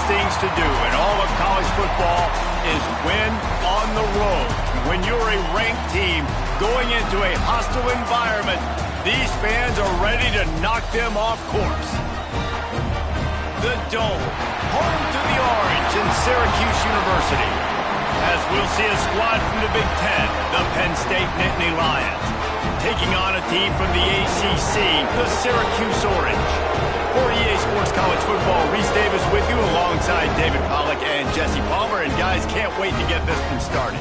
things to do in all of college football is win on the road. When you're a ranked team going into a hostile environment, these fans are ready to knock them off course. The Dome, home to the Orange and Syracuse University. As we'll see a squad from the Big Ten, the Penn State Nittany Lions, taking on a team from the ACC, the Syracuse Orange. For EA Sports College Football, Reese Davis with you alongside David Pollack and Jesse Palmer. And guys, can't wait to get this one started.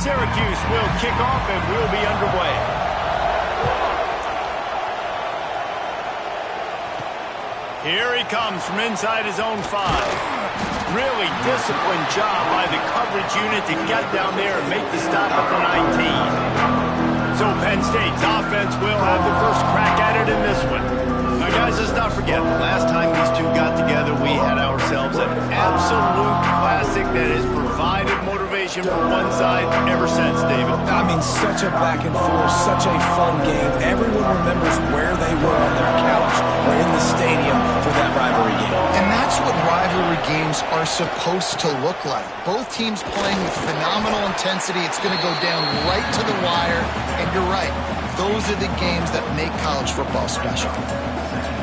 Syracuse will kick off and we'll be underway. Here he comes from inside his own 5. Really disciplined job by the coverage unit to get down there and make the stop at the 19. So Penn State's offense will have the first crack at it in this one. Now, guys, let's not forget, the last time these two got together, we had ourselves an absolute classic that has provided motivation for one side ever since, David. I mean, such a back and forth, such a fun game. Everyone remembers where they were on their couch or in the stadium for that rivalry game. And that's what rivalry games are supposed to look like. Both teams playing with phenomenal intensity. It's going to go down right to the wire. And you're right, those are the games that make college football special.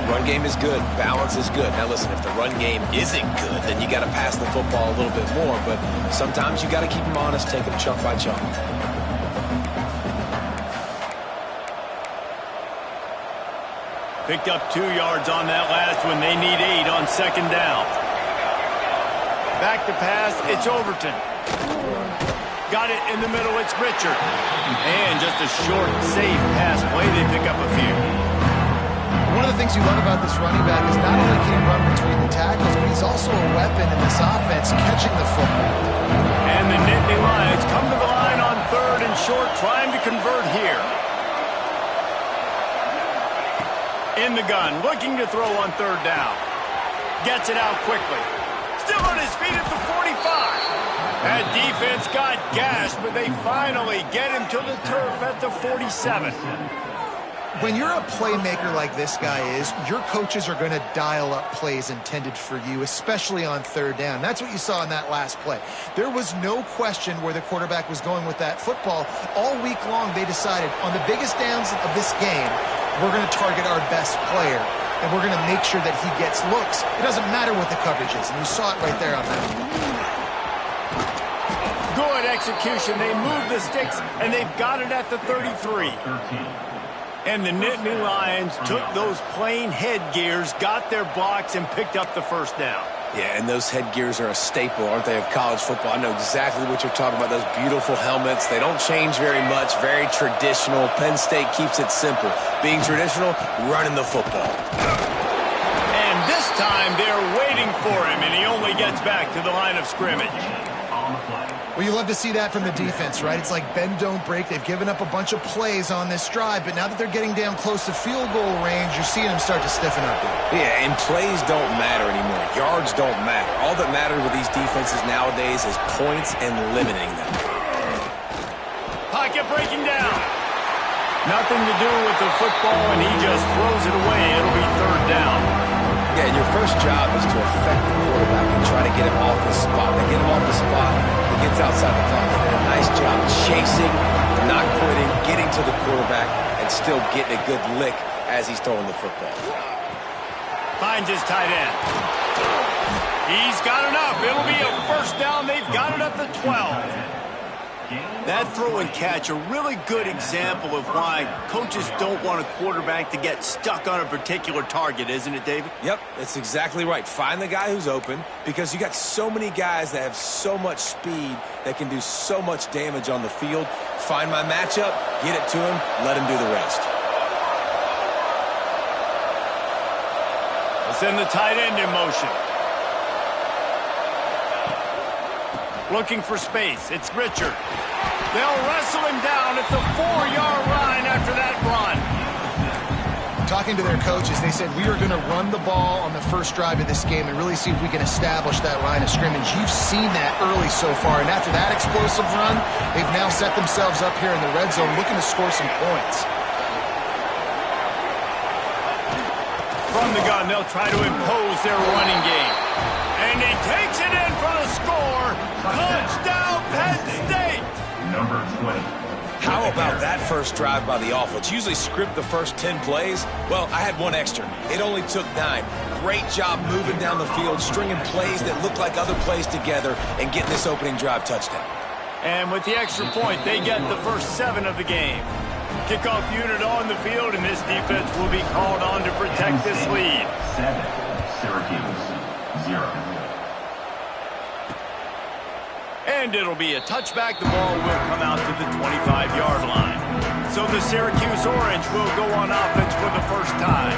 Run game is good. Balance is good. Now listen, if the run game isn't good, then you got to pass the football a little bit more. But sometimes you got to keep them honest, take them chunk by chunk. Picked up 2 yards on that last one. They need 8 on second down. Back to pass, it's Overton. Got it in the middle, it's Richard. And just a short, safe pass play. They pick up a few. One of the things you love about this running back is not only can he run between the tackles, but he's also a weapon in this offense catching the football. And the Nittany Lions come to the line on 3rd and short, trying to convert here. In the gun, looking to throw on 3rd down. Gets it out quickly. Still on his feet at the 45. That defense got gashed, but they finally get him to the turf at the 47. When you're a playmaker like this guy is, your coaches are going to dial up plays intended for you, especially on 3rd down. That's what you saw in that last play. There was no question where the quarterback was going with that football. All week long, they decided on the biggest downs of this game, we're going to target our best player, and we're going to make sure that he gets looks. It doesn't matter what the coverage is, and you saw it right there on that. Good execution. They move the sticks, and they've got it at the 33. And the Nittany Lions took those plain headgears, got their blocks, and picked up the 1st down. Yeah, and those headgears are a staple, aren't they, of college football? I know exactly what you're talking about, those beautiful helmets. They don't change very much, very traditional. Penn State keeps it simple. Being traditional, running the football. And this time they're waiting for him, and he only gets back to the line of scrimmage. Well, you love to see that from the defense, right? It's like bend, don't break. They've given up a bunch of plays on this drive, but now that they're getting down close to field goal range, you're seeing them start to stiffen up. Yeah, and plays don't matter anymore. Yards don't matter. All that matters with these defenses nowadays is points and limiting them. Pocket breaking down. Nothing to do with the football, and he just throws it away. It'll be 3rd down. Yeah, and your first job is to affect the quarterback and try to get him off the spot. They get him off the spot, he gets outside the clock. They did a nice job chasing, not quitting, getting to the quarterback, and still getting a good lick as he's throwing the football. Finds his tight end. He's got enough. It'll be a 1st down. They've got it at the 12. That throw and catch, a really good example of why coaches don't want a quarterback to get stuck on a particular target, isn't it, David? Yep, that's exactly right. Find the guy who's open, because you got so many guys that have so much speed that can do so much damage on the field. Find my matchup, get it to him, let him do the rest. Let's send the tight end in motion. Looking for space. It's Richard. They'll wrestle him down at the 4-yard line after that run. Talking to their coaches, they said, we are going to run the ball on the first drive of this game and really see if we can establish that line of scrimmage. You've seen that early so far, and after that explosive run, they've now set themselves up here in the red zone looking to score some points. From the gun, they'll try to impose their running game. And he takes it in for the score. Touchdown, Penn State. Number 20. How about that first drive by the offense? Usually script the first 10 plays. Well, I had one extra. It only took 9. Great job moving down the field, stringing plays that look like other plays together, and getting this opening drive touchdown. And with the extra point, they get the first 7 of the game. Kickoff unit on the field, and this defense will be called on to protect this lead. 7, Syracuse, 0. And it'll be a touchback. The ball will come out to the 25-yard line. So the Syracuse Orange will go on offense for the first time.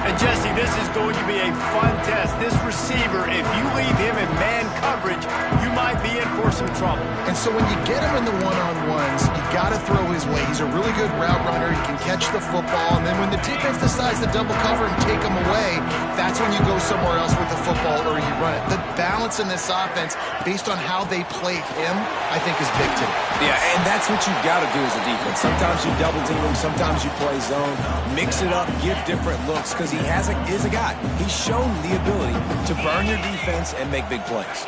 And Jesse, this is going to be a fun test. This receiver, if you leave him in man coverage, you might be in for some trouble. And so when you get him in the one-on-ones, you got to throw his way. He's a really good route runner. He can catch the football. And then when the defense decides to double cover and take him away, that's when you go somewhere else with the football or you run it. The balance in this offense, based on how they play him, I think is big today. Yeah, and that's what you've got to do as a defense. Sometimes you double team him, sometimes you play zone. Mix it up, give different looks, because he is a guy. He's shown the ability to burn your defense and make big plays.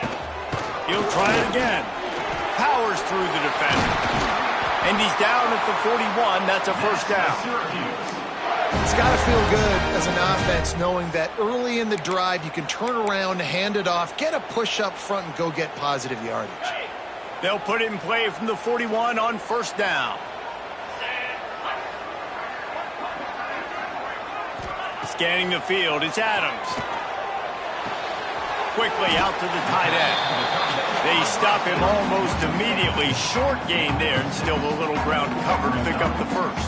He'll try it again. Powers through the defender. And he's down at the 41. That's a first down. It's got to feel good as an offense knowing that early in the drive you can turn around, hand it off, get a push up front, and go get positive yardage. They'll put it in play from the 41 on first down. Scanning the field, it's Adams. Quickly out to the tight end. They stop him almost immediately. Short gain there, and still a little ground cover to pick up the first.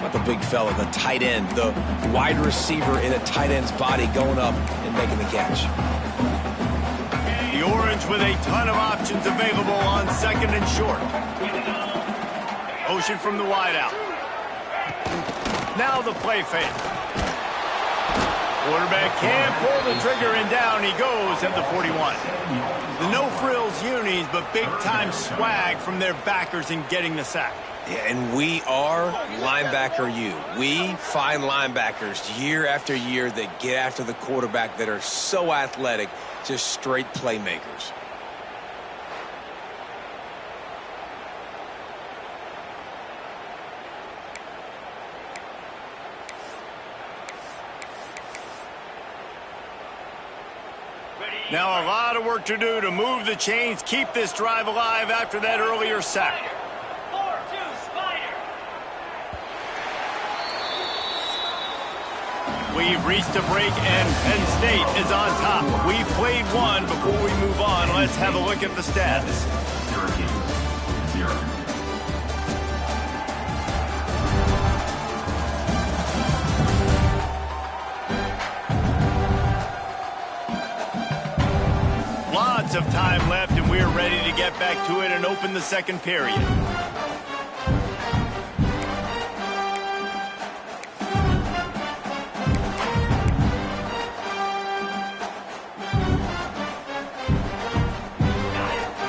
Not the big fella, the tight end, the wide receiver in a tight end's body going up and making the catch. The Orange with a ton of options available on second and short. Motion from the wideout. Now the play fake. Quarterback can't pull the trigger, and down he goes at the 41. The no-frills unis, but big-time swag from their backers in getting the sack. Yeah, and we are linebacker U. We find linebackers year after year that get after the quarterback that are so athletic, just straight playmakers. Now a lot of work to do to move the chains, keep this drive alive after that earlier sack. 4-2 Spider. We've reached a break, and Penn State is on top. We've played one. Before we move on, let's have a look at the stats. Syracuse, 0. Lots of time left, and we're ready to get back to it and open the second period.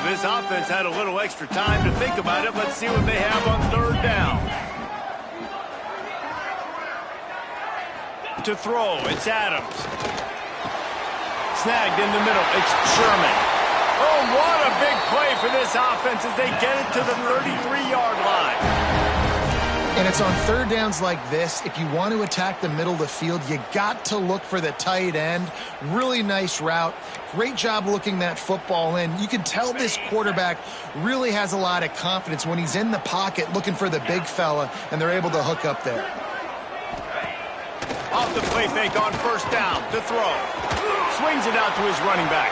This offense had a little extra time to think about it. Let's see what they have on third down. To throw, it's Adams. Snagged in the middle, it's Sherman. Oh, what a big play for this offense as they get it to the 33-yard line. And it's on third downs like this. If you want to attack the middle of the field, you got to look for the tight end. Really nice route. Great job looking that football in. You can tell this quarterback really has a lot of confidence when he's in the pocket looking for the big fella, and they're able to hook up there. Off the play fake on first down to throw. Swings it out to his running back.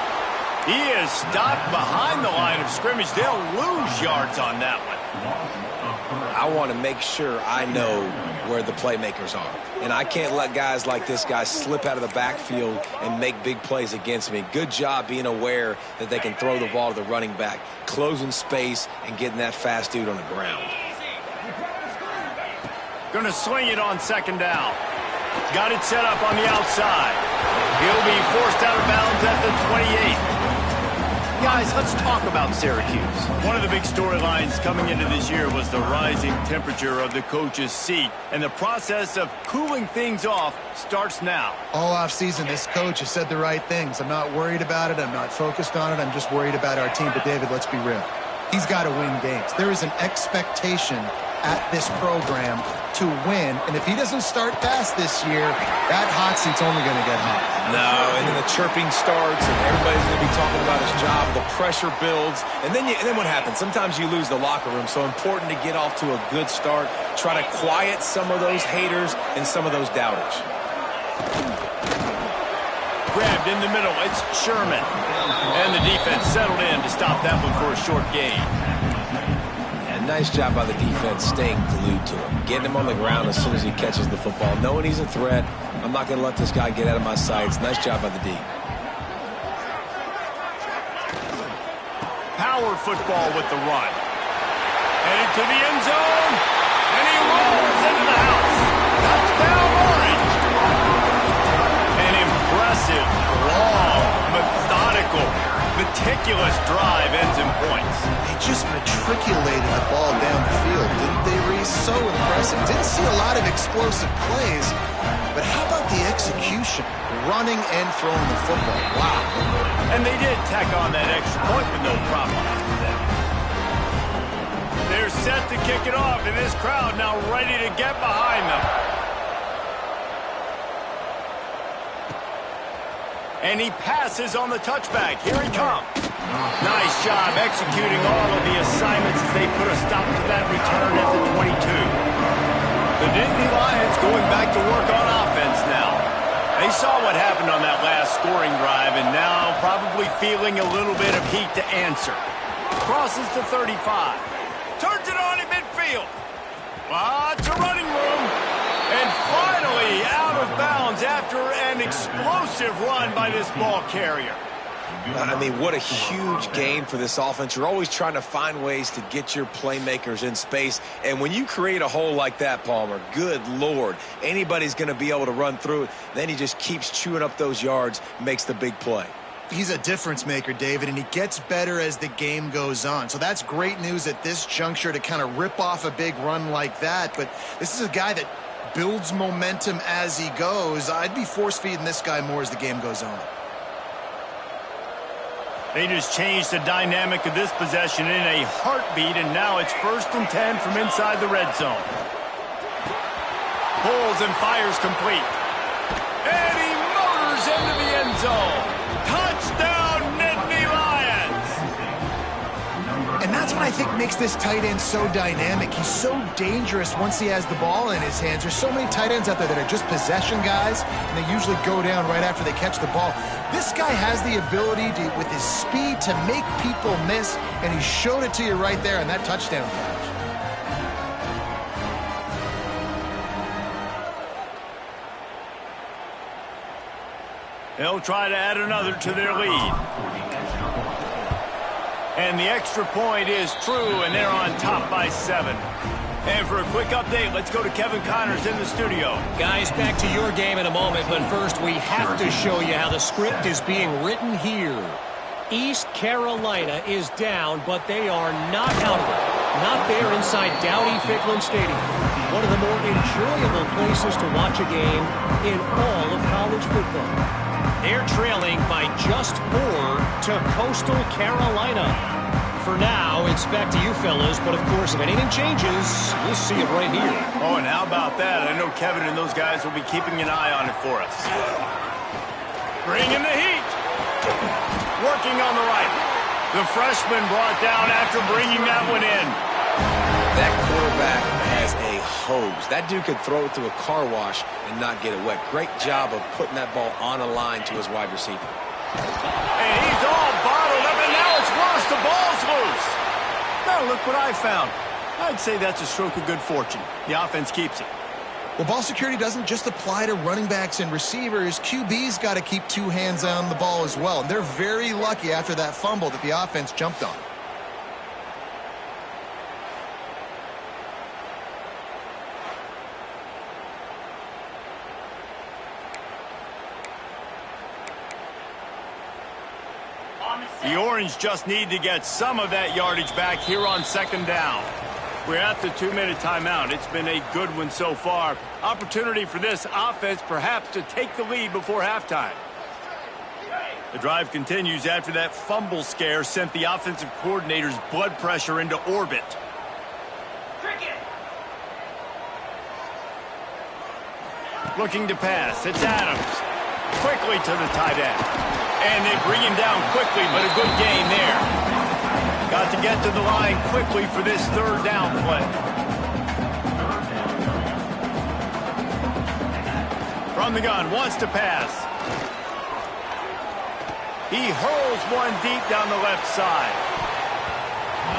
He is stopped behind the line of scrimmage. They'll lose yards on that one. I want to make sure I know where the playmakers are. And I can't let guys like this guy slip out of the backfield and make big plays against me. Good job being aware that they can throw the ball to the running back, closing space and getting that fast dude on the ground. Going to swing it on second down. Got it set up on the outside. He'll be forced out of bounds at the 28. Guys, let's talk about Syracuse. One of the big storylines coming into this year was the rising temperature of the coach's seat, and the process of cooling things off starts now. All offseason, this coach has said the right things. I'm not worried about it. I'm not focused on it. I'm just worried about our team. But, David, let's be real. He's got to win games. There is an expectation at this program to win, and if he doesn't start fast this year, that hot seat's only going to get hot. No, and then the chirping starts, and everybody's going to be talking about his job. The pressure builds, and then what happens? Sometimes you lose the locker room, so important to get off to a good start. Try to quiet some of those haters and some of those doubters. Grabbed in the middle, it's Sherman. And the defense settled in to stop that one for a short gain. Nice job by the defense staying glued to him, getting him on the ground as soon as he catches the football, knowing he's a threat. I'm not going to let this guy get out of my sights. Nice job by the D. Power football with the run. Headed to the end zone, and he rolls into the house. Touchdown, Orange. An impressive, long, methodical, meticulous drive ends in points. They just matriculated the ball down the field, didn't they, Reese? So impressive. Didn't see a lot of explosive plays, but how about the execution? Running and throwing the football. Wow. And they did tack on that extra point with no problem. They're set to kick it off, and this crowd now ready to get behind them. And he passes on the touchback. Here he comes. Nice job executing all of the assignments as they put a stop to that return at the 22. The Nittany Lions going back to work on offense They saw what happened on that last scoring drive, and now probably feeling a little bit of heat to answer. Crosses to 35. Turns it on in midfield. Lots of running room. And finally out of bounds after an explosive run by this ball carrier. I mean, what a huge game for this offense. You're always trying to find ways to get your playmakers in space. And when you create a hole like that, Palmer, good Lord, anybody's going to be able to run through it. Then he just keeps chewing up those yards, makes the big play. He's a difference maker, David, and he gets better as the game goes on. So that's great news at this juncture to kind of rip off a big run like that. But this is a guy that builds momentum as he goes. I'd be force-feeding this guy more as the game goes on. They just changed the dynamic of this possession in a heartbeat, and now it's 1st and 10 from inside the red zone. Pulls and fires complete. And he motors into the end zone. Touchdown, Nittany Lions! And that's what I think makes this tight end so dynamic. He's so dangerous once he has the ball in his hands. There's so many tight ends out there that are just possession guys, and they usually go down right after they catch the ball. This guy has the ability to, with his speed, to make people miss, and he showed it to you right there on that touchdown catch. They'll try to add another to their lead. And the extra point is true, and they're on top by 7. And for a quick update, let's go to Kevin Connors in the studio. Guys, back to your game in a moment, but first we have to show you how the script is being written here. East Carolina is down, but they are not out of it. Not there inside Dowdy-Ficklin Stadium. One of the more enjoyable places to watch a game in all of college football. They're trailing by just 4 to Coastal Carolina. For now, it's back to you fellas, but of course, if anything changes, we'll see it right here. Oh, and how about that? I know Kevin and those guys will be keeping an eye on it for us. Bringing the heat. Working on the right. The freshman brought down after bringing that one in. That quarterback has a hose. That dude could throw it through a car wash and not get it wet. Great job of putting that ball on a line to his wide receiver. And he's all bottled up, and now it's worse. The ball's loose. Now look what I found. I'd say that's a stroke of good fortune. The offense keeps it. Well, ball security doesn't just apply to running backs and receivers. QB's got to keep 2 hands on the ball as well. And they're very lucky after that fumble that the offense jumped on. The Orange just need to get some of that yardage back here on 2nd down. We're at the 2-minute timeout. It's been a good one so far. Opportunity for this offense perhaps to take the lead before halftime. The drive continues after that fumble scare sent the offensive coordinator's blood pressure into orbit. Looking to pass. It's Adams. Quickly to the tight end. And they bring him down quickly, but a good gain there. Got to get to the line quickly for this 3rd down play. From the gun, wants to pass. He hurls one deep down the left side.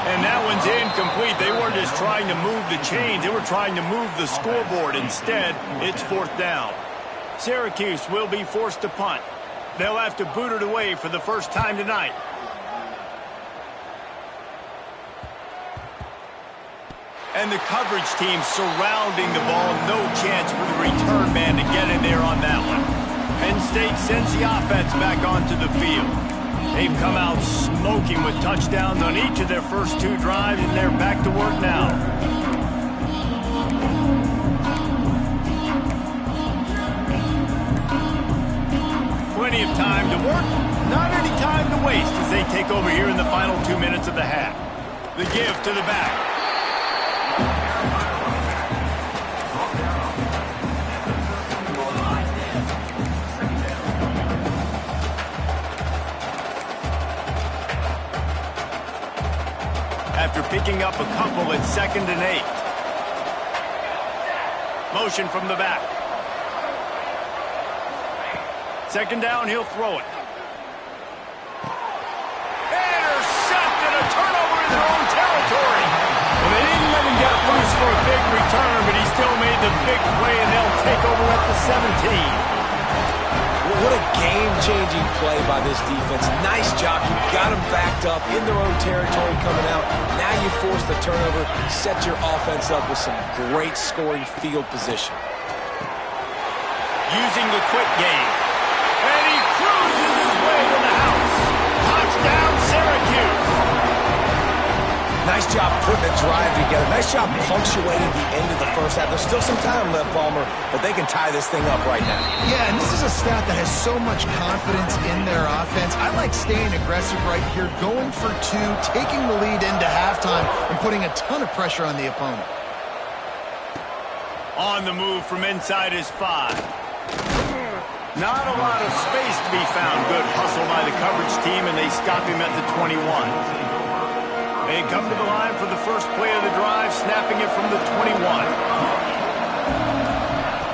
And that one's incomplete. They weren't just trying to move the chains. They were trying to move the scoreboard. Instead, it's 4th down. Syracuse will be forced to punt. They'll have to boot it away for the first time tonight. And the coverage team surrounding the ball. No chance for the return man to get in there on that one. Penn State sends the offense back onto the field. They've come out smoking with touchdowns on each of their first 2 drives, and they're back to work now. Plenty of time to work, not any time to waste as they take over here in the final 2 minutes of the half. The give to the back. After picking up a couple at 2nd and 8. Motion from the back. Second down, he'll throw it. Intercepted, a turnover in their own territory. Well, they didn't let him get loose for a big return, but he still made the big play, and they'll take over at the 17. What a game-changing play by this defense. Nice job. You got them backed up in their own territory coming out. Now you force the turnover, set your offense up with some great scoring field position. Using the quick game. And he cruises his way to the house. Touchdown, Syracuse. Nice job putting a drive together. Nice job punctuating the end of the first half. There's still some time left, Palmer, but they can tie this thing up right now. Yeah, and this is a staff that has so much confidence in their offense. I like staying aggressive right here, going for two, taking the lead into halftime, and putting a ton of pressure on the opponent. On the move from inside his 5. Not a lot of space to be found. Good hustle by the coverage team, and they stop him at the 21. They come to the line for the first play of the drive, snapping it from the 21.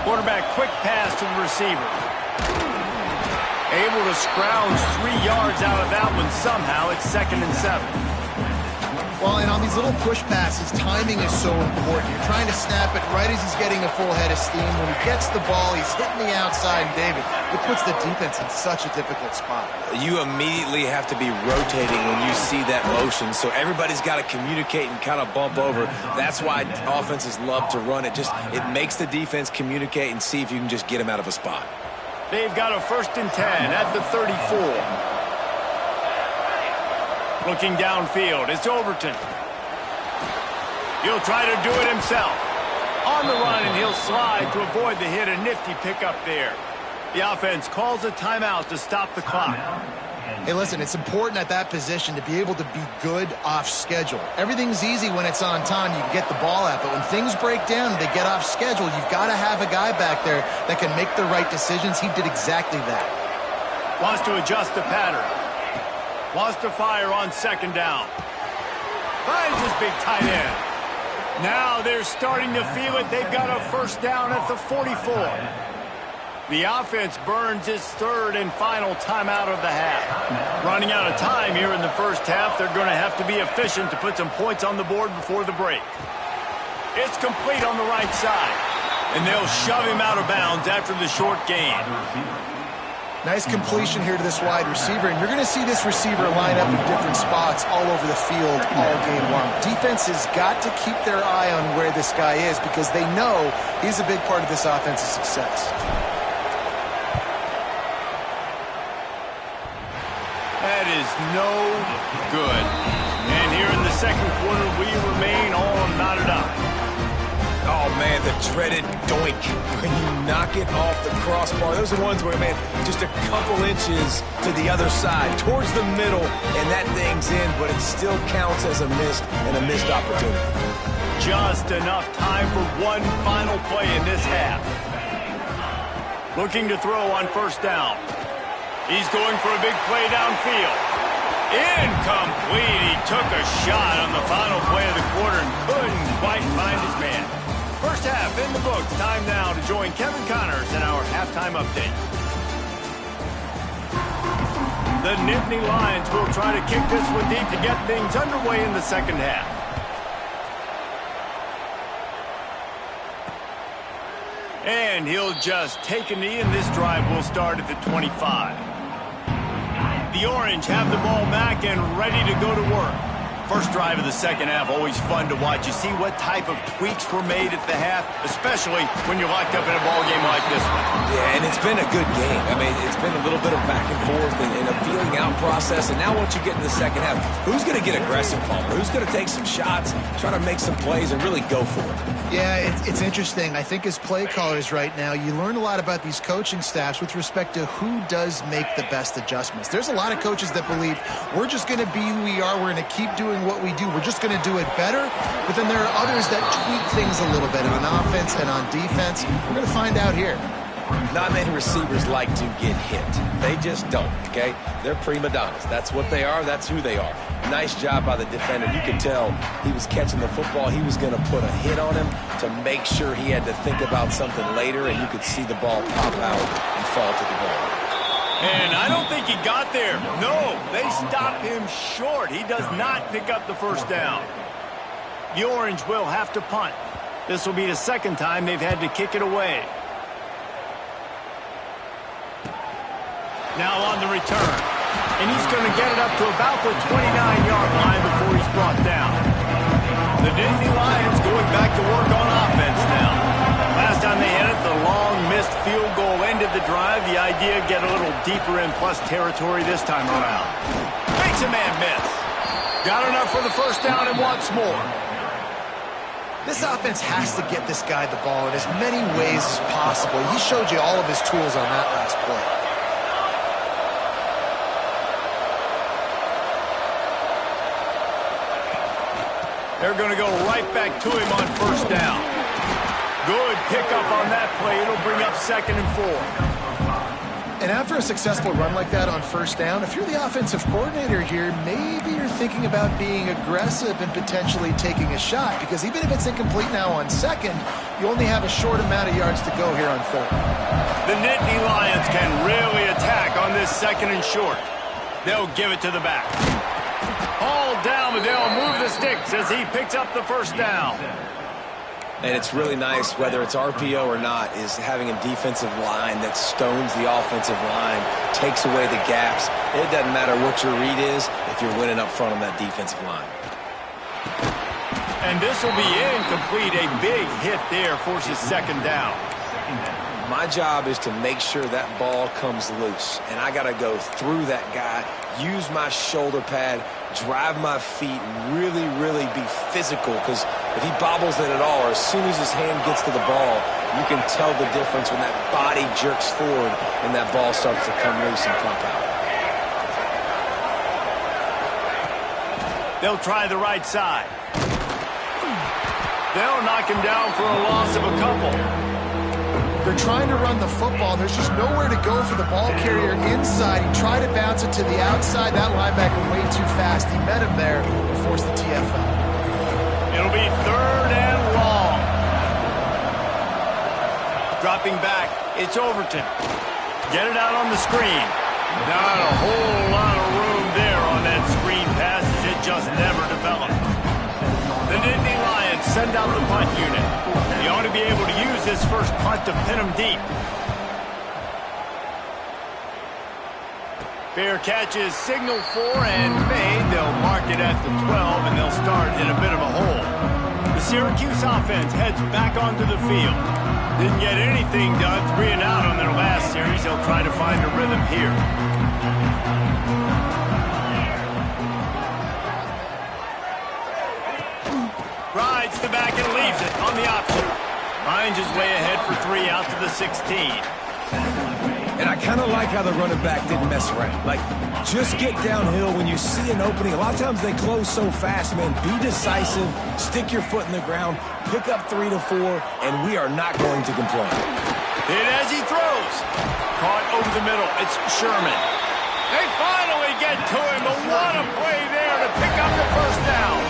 Quarterback quick pass to the receiver. Able to scrounge 3 yards out of that one somehow. It's 2nd and 7. Well, and on these little push passes, timing is so important. You're trying to snap it right as he's getting a full head of steam. When he gets the ball, he's hitting the outside, and David, it puts the defense in such a difficult spot. You immediately have to be rotating when you see that motion, so everybody's got to communicate and kind of bump over. That's why offenses love to run it. It makes the defense communicate and see if you can just get them out of a spot. They've got a 1st and 10 at the 34. Looking downfield, it's Overton. He'll try to do it himself. On the run, and he'll slide to avoid the hit. A nifty pickup there. The offense calls a timeout to stop the clock. Hey, listen, it's important at that position to be able to be good off schedule. Everything's easy when it's on time. You can get the ball out, but when things break down and they get off schedule, you've got to have a guy back there that can make the right decisions. He did exactly that. Wants to adjust the pattern. Wants to fire on 2nd down. Finds his big tight end. Now they're starting to feel it. They've got a 1st down at the 44. The offense burns its 3rd and final timeout of the half. Running out of time here in the first half. They're going to have to be efficient to put some points on the board before the break. It's complete on the right side. And they'll shove him out of bounds after the short gain. Nice completion here to this wide receiver, and you're going to see this receiver line up in different spots all over the field all game long. Defense has got to keep their eye on where this guy is because they know he's a big part of this offense's success. That is no good. And here in the second quarter, we remain all knotted up. Oh, man, the dreaded doink. When you knock it off the crossbar, those are ones where, man, just a couple inches to the other side, towards the middle, and that thing's in, but it still counts as a missed opportunity. Just enough time for one final play in this half. Looking to throw on 1st down. He's going for a big play downfield. Incomplete. He took a shot on the final play of the quarter and couldn't quite find his man. First half in the books. Time now to join Kevin Connors in our halftime update. The Nittany Lions will try to kick this one deep to get things underway in the second half. And he'll just take a knee, and this drive will start at the 25. The Orange have the ball back and ready to go to work. First drive of the second half, always fun to watch. You see what type of tweaks were made at the half, especially when you're locked up in a ball game like this one. Yeah, and it's been a good game. I mean, it's been a little bit of back and forth and a feeling out process. And now once you get in the second half, who's going to get aggressive, Palmer? Who's going to take some shots, try to make some plays, and really go for it? Yeah, it's interesting. I think as play callers right now, you learn a lot about these coaching staffs with respect to who does make the best adjustments. There's a lot of coaches that believe we're just going to be who we are. We're going to keep doing what we do. We're just going to do it better. But then there are others that tweak things a little bit on offense and on defense. We're going to find out here. Not many receivers like to get hit. They just don't, okay? They're prima donnas. That's what they are. That's who they are. Nice job by the defender. You could tell he was catching the football. He was going to put a hit on him to make sure he had to think about something later, and you could see the ball pop out and fall to the ground. And I don't think he got there. No, they stop him short. He does not pick up the first down. The Orange will have to punt. This will be the second time they've had to kick it away. Now on the return. And he's going to get it up to about the 29-yard line before he's brought down. The Nittany Lions going back to work on offense now. Last time they had it, the long missed field goal ended the drive. The idea, get a little deeper in plus territory this time around. Makes a man miss. Got enough for the first down and wants more. This offense has to get this guy the ball in as many ways as possible. He showed you all of his tools on that last play. They're going to go right back to him on first down. Good pickup on that play. It'll bring up 2nd and 4. And after a successful run like that on first down, if you're the offensive coordinator here, maybe you're thinking about being aggressive and potentially taking a shot, because even if it's incomplete now on 2nd, you only have a short amount of yards to go here on 3rd. The Nittany Lions can really attack on this 2nd and short. They'll give it to the back. Hauled down, but they'll move the sticks as he picks up the first down. And it's really nice, whether it's RPO or not, is having a defensive line that stones the offensive line, takes away the gaps. It doesn't matter what your read is if you're winning up front on that defensive line. And this will be incomplete. A big hit there forces 2nd down. My job is to make sure that ball comes loose, and I got to go through that guy, use my shoulder pad, drive my feet, really, really be physical, because if he bobbles it at all, or as soon as his hand gets to the ball, you can tell the difference when that body jerks forward and that ball starts to come loose and pump out. They'll try the right side. They'll knock him down for a loss of a couple. They're trying to run the football. There's just nowhere to go for the ball carrier inside. He tried to bounce it to the outside. That linebacker way too fast. He met him there and forced the TFL. It'll be 3rd and long. Dropping back, it's Overton. Get it out on the screen. Not a whole lot of room there on that screen pass. It just never developed. The Nittany Lions send out the punt unit. They ought to be able to use this first punt to pin them deep. Fair catch is signaled for and made. They'll mark it at the 12, and they'll start in a bit of a hole. The Syracuse offense heads back onto the field. Didn't get anything done, 3 and out on their last series. They'll try to find a rhythm here. Rides the back and leaves it on the option. Finds his way ahead for 3 out to the 16. And I kind of like how the running back didn't mess around. Like, just get downhill when you see an opening. A lot of times they close so fast, man. Be decisive, stick your foot in the ground, pick up 3 to 4, and we are not going to complain. Hit as he throws. Caught over the middle. It's Sherman. They finally get to him, but what a play there to pick up the first down.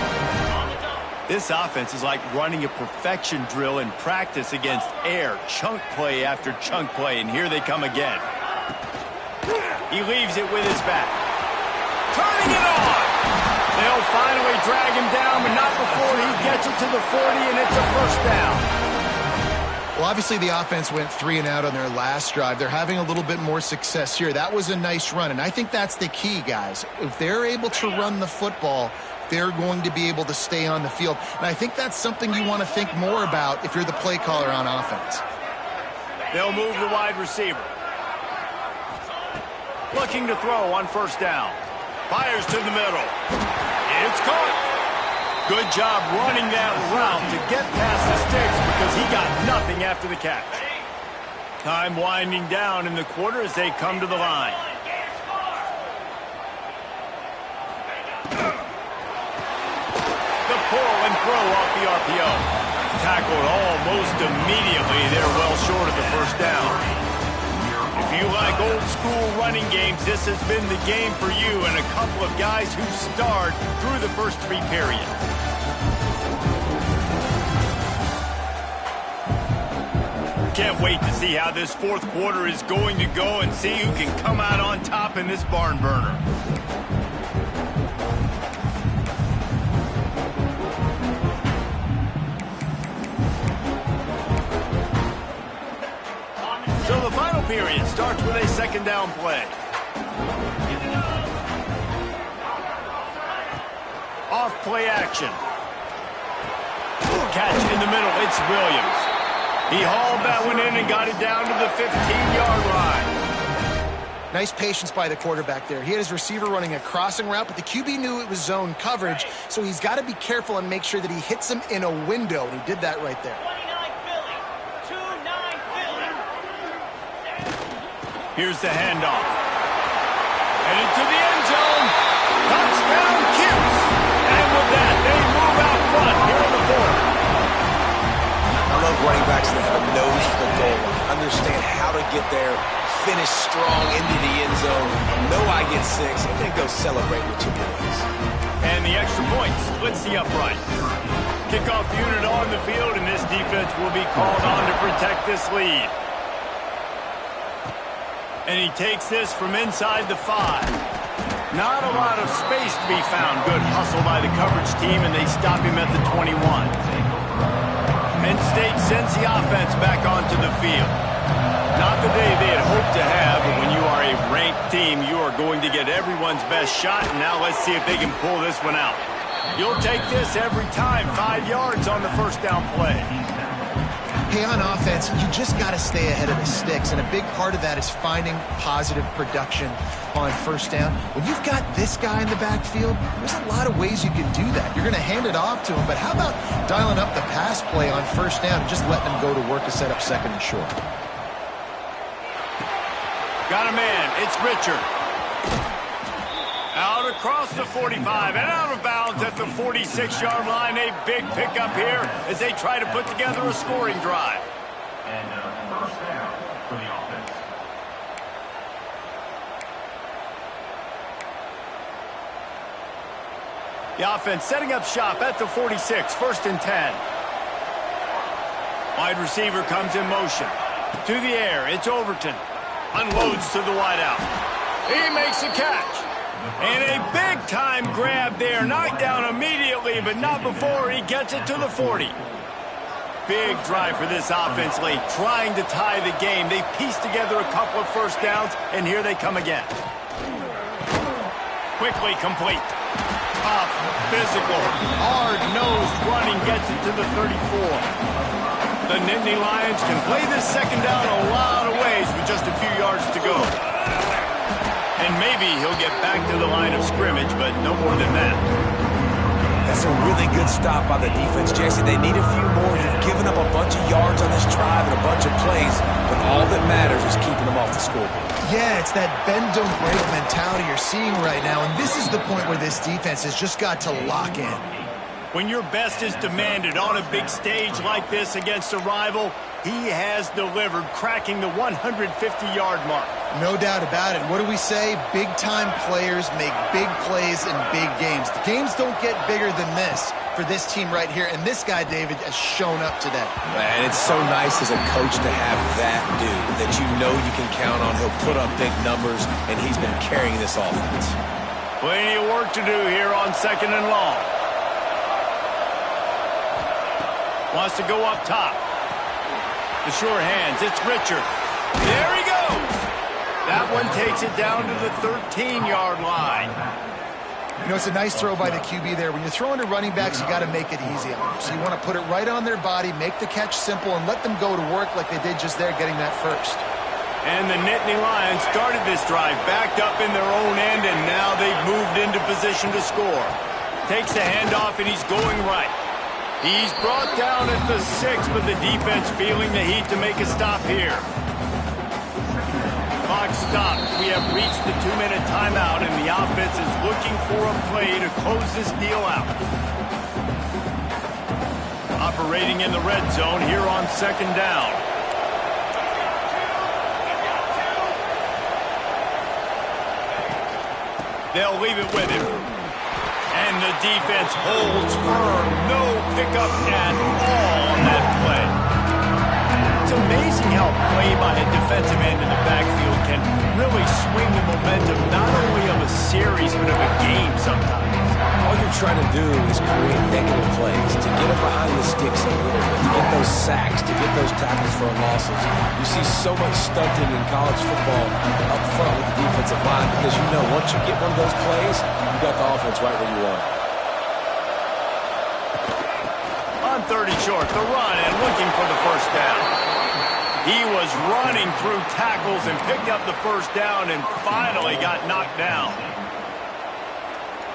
This offense is like running a perfection drill in practice against air. Chunk play after chunk play, and here they come again. He leaves it with his back. Turning it on! They'll finally drag him down, but not before he gets it to the 40, and it's a first down. Well, obviously the offense went 3 and out on their last drive. They're having a little bit more success here. That was a nice run, and I think that's the key, guys. If they're able to run the football, they're going to be able to stay on the field. And I think that's something you want to think more about if you're the play caller on offense. They'll move the wide receiver. Looking to throw on first down. Fires to the middle. It's caught. Good job running that route to get past the sticks because he got nothing after the catch. Time winding down in the quarter as they come to the line. The pull and throw off the RPO. Tackled almost immediately. They're well short of the first down. If you like old school running games, this has been the game for you and a couple of guys who starred through the first 3 periods. can't wait to see how this fourth quarter is going to go and see who can come out on top in this barn burner. So the final period starts with a second down play. Off play action. Catch in the middle. It's Williams. He hauled that one in and got it down to the 15-yard line. Nice patience by the quarterback there. He had his receiver running a crossing route, but the QB knew it was zone coverage, so he's got to be careful and make sure that he hits him in a window, and he did that right there. 29 Philly. 2-9 Philly. Here's the handoff. And into the end zone. Touchdown, Cuse. And with that, they move out front here in the fourth. I love running backs that have a nose for the goal line, understand how to get there, finish strong into the end zone, know I get 6, and then go celebrate with your boys. And the extra point splits the upright. Kickoff unit on the field, and this defense will be called on to protect this lead. And he takes this from inside the 5. Not a lot of space to be found. Good hustle by the coverage team, and they stop him at the 21. Penn State sends the offense back onto the field. Not the day they had hoped to have, but when you are a ranked team, you are going to get everyone's best shot, and now let's see if they can pull this one out. You'll take this every time. 5 yards on the first down play. Hey, on offense, you just got to stay ahead of the sticks, and a big part of that is finding positive production on first down. When you've got this guy in the backfield, there's a lot of ways you can do that. You're going to hand it off to him, but how about dialing up the pass play on first down and just letting him go to work to set up second and short? Got a man. It's Richard. Out across the 45 and out of bounds at the 46-yard line. A big pickup here as they try to put together a scoring drive. And first down for the offense. The offense setting up shop at the 46, 1st and 10. Wide receiver comes in motion. To the air, it's Overton. Unloads to the wideout. He makes a catch. And a big-time grab there. Knocked down immediately, but not before he gets it to the 40. Big drive for this offense late, trying to tie the game. They pieced together a couple of first downs, and here they come again. Quickly complete. Tough, physical, hard-nosed running gets it to the 34. The Nittany Lions can play this second down a lot of ways with just a few yards to go. And maybe he'll get back to the line of scrimmage, but no more than that. That's a really good stop by the defense, Jesse. They need a few more. You've given up a bunch of yards on this drive and a bunch of plays, but all that matters is keeping them off the scoreboard. Yeah, it's that bend, don't break mentality you're seeing right now, and this is the point where this defense has just got to lock in. When your best is demanded on a big stage like this against a rival, he has delivered, cracking the 150-yard mark. No doubt about it. What do we say? Big-time players make big plays in big games. The games don't get bigger than this for this team right here, and this guy, David, has shown up today. And it's so nice as a coach to have that dude that you know you can count on. He'll put up big numbers, and he's been carrying this offense. Plenty of work to do here on 2nd and long. Wants to go up top. The sure hands, it's Richard. There he goes. That one takes it down to the 13-yard line. You know, it's a nice throw by the QB there. When you're throwing to running backs, you got to make it easy on them. So you want to put it right on their body, make the catch simple, and let them go to work like they did just there, getting that first. And the Nittany Lions started this drive, backed up in their own end, and now they've moved into position to score. Takes the handoff, and he's going right. He's brought down at the 6, but the defense feeling the heat to make a stop here. Clock stopped. We have reached the 2-minute timeout, and the offense is looking for a play to close this deal out. Operating in the red zone here on 2nd down. They'll leave it with him. And the defense holds firm. No pickup at all on that play. It's amazing how play by a defensive end in the backfield can really swing the momentum not only of a series but of a game sometimes. All you're trying to do is create negative plays, to get them behind the sticks a little bit, to get those sacks, to get those tackles for losses. You see so much stunting in college football up front with the defensive line because you know once you get one of those plays, you got the offense right where you want it. On 30 short, the run and looking for the first down. He was running through tackles and picked up the first down and finally got knocked down.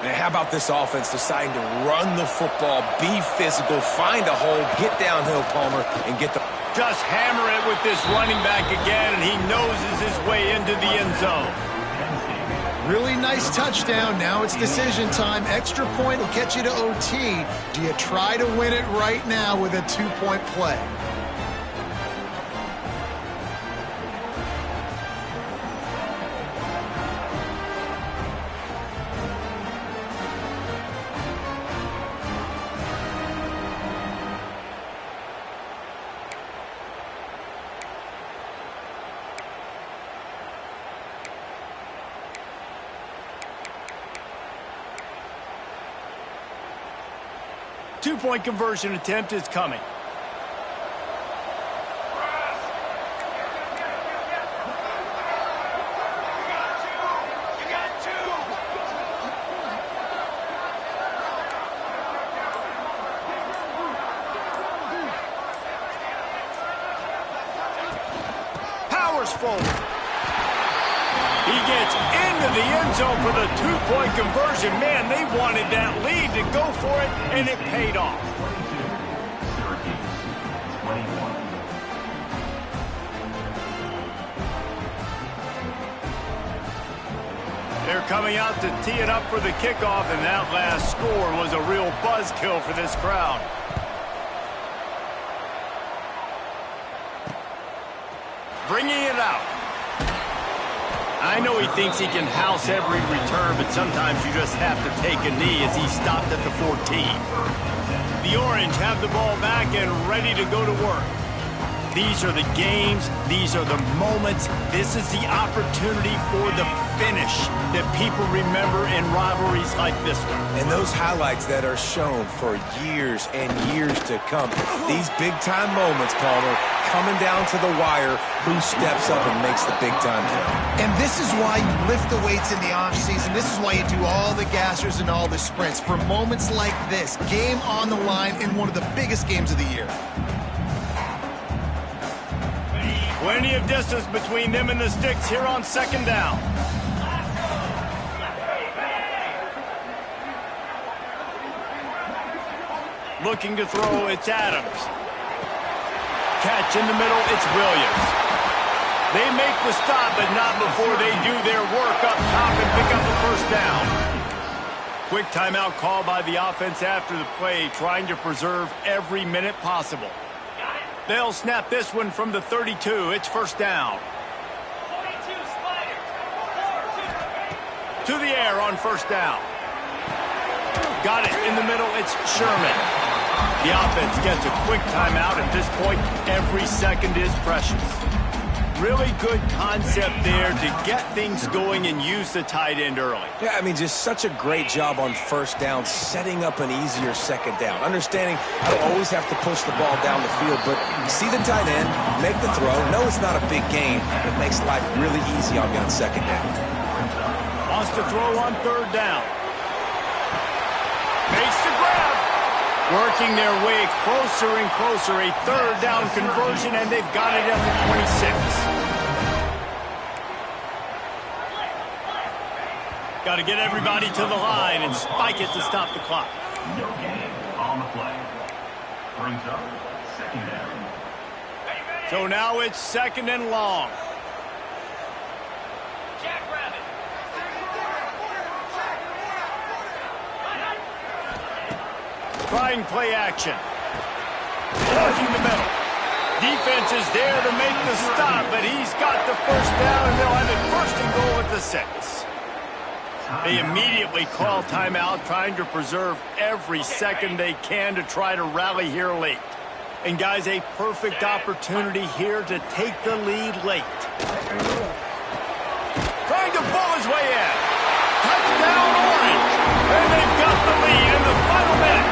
And how about this offense deciding to run the football, be physical, find a hole, get downhill, Palmer, and get the... Just hammer it with this running back again, and he noses his way into the end zone. Really nice touchdown. Now it's decision time. Extra point will get you to OT. Do you try to win it right now with a 2-point play? Two-point conversion attempt is coming. Powers forward. He gets into the end zone for the two-point conversion. Man, they wanted that lead to go for it, and it paid off. They're coming out to tee it up for the kickoff, and that last score was a real buzzkill for this crowd. Bringing it out. I know he thinks he can house every return, but sometimes you just have to take a knee as he stopped at the 14. The Orange have the ball back and ready to go to work. These are the games. These are the moments. This is the opportunity for the finish that people remember in rivalries like this one. And those highlights that are shown for years and years to come. These big-time moments, Palmer, coming down to the wire, who steps up and makes the big-time play. And this is why you lift the weights in the offseason. This is why you do all the gassers and all the sprints. For moments like this, game on the line in one of the biggest games of the year. Plenty of distance between them and the sticks here on second down. Looking to throw, it's Adams. Catch in the middle, it's Williams. They make the stop, but not before they do their work up top and pick up the first down. Quick timeout call by the offense after the play, trying to preserve every minute possible. They'll snap this one from the 32. It's first down. 42 Spider. 4-2. To the air on first down. Got it in the middle. It's Sherman. The offense gets a quick timeout. At this point, every second is precious. Really good concept there to get things going and use the tight end early. Yeah, I mean, just such a great job on first down, setting up an easier second down. Understanding I don't always have to push the ball down the field, but see the tight end, make the throw. No, it's not a big gain. It makes life really easy on me on second down. Wants to throw on third down. Makes the grab. Working their way closer and closer. A third down conversion, and they've got it at the 26. Got to get everybody to the line and spike it to stop the clock. No gain on the play. Brings up second down. So now it's second and long. Jackrabbit. Trying play action. Working the middle. Defense is there to make the stop, but he's got the first down, and they'll have it first and goal at the 6. They immediately call timeout, trying to preserve every second they can to try to rally here late. And, guys, a perfect opportunity here to take the lead late. Trying to bull his way in. Touchdown, Orange. And they've got the lead in the final minute.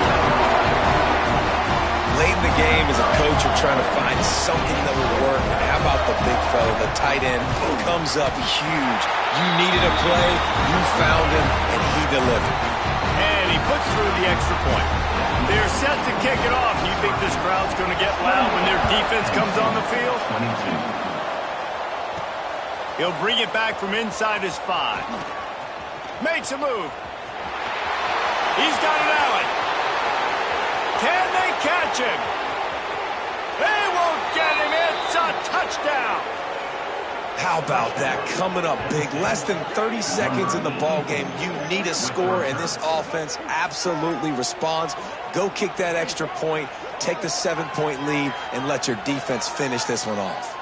Late in the game, as a coach, you're trying to find something that will work. And how about the big fella, the tight end, comes up huge. You needed a play, you found him, and he delivered. And he puts through the extra point. They're set to kick it off. You think this crowd's going to get loud when their defense comes on the field? 22. He'll bring it back from inside his 5. Makes a move. He's got it, Allen. Can they catch him? They won't get him. It's a touchdown. How about that? Coming up big. Less than 30 seconds in the ball game. You need a score, and this offense absolutely responds. Go kick that extra point, take the 7-point lead, and let your defense finish this one off.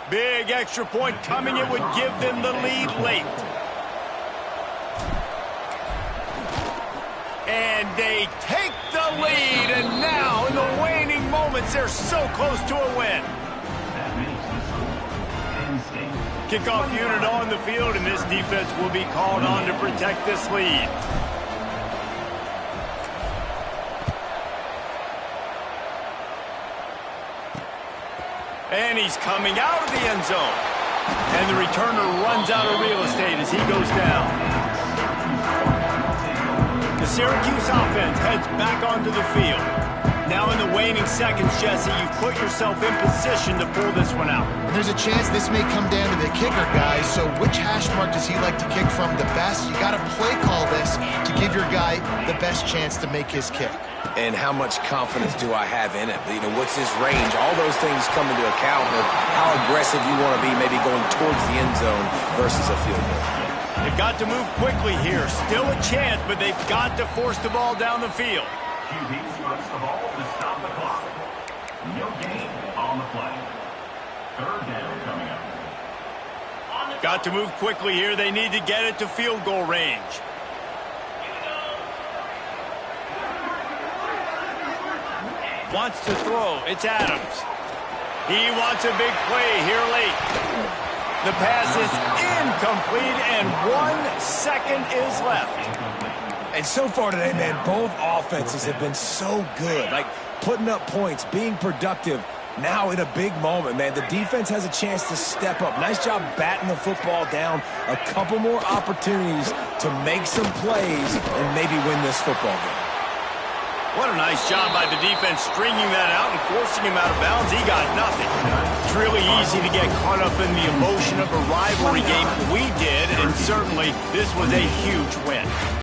Big extra point coming. It would give them the lead late. And they take the lead. And now, in the waning moments, they're so close to a win. Kickoff unit on the field, and this defense will be called on to protect this lead. And he's coming out of the end zone. And the returner runs out of real estate as he goes down. The Syracuse offense heads back onto the field. Now in the waning seconds, Jesse, you've put yourself in position to pull this one out. And there's a chance this may come down to the kicker, guys. So which hash mark does he like to kick from the best? You got to play call this to give your guy the best chance to make his kick. And how much confidence do I have in it? You know, what's his range? All those things come into account of how aggressive you want to be, maybe going towards the end zone versus a field goal. They've got to move quickly here. Still a chance, but they've got to force the ball down the field. QB splits the ball to stop the clock. No gain on the play. Third down coming up. Got to move quickly here. They need to get it to field goal range. Wants to throw. It's Adams. He wants a big play here late. The pass is incomplete, and 1 second is left. And so far today, man, both offenses have been so good. Like, putting up points, being productive. Now in a big moment, man, the defense has a chance to step up. Nice job batting the football down. A couple more opportunities to make some plays and maybe win this football game. What a nice job by the defense stringing that out and forcing him out of bounds. He got nothing. It's really easy to get caught up in the emotion of a rivalry game. We did, and certainly this was a huge win.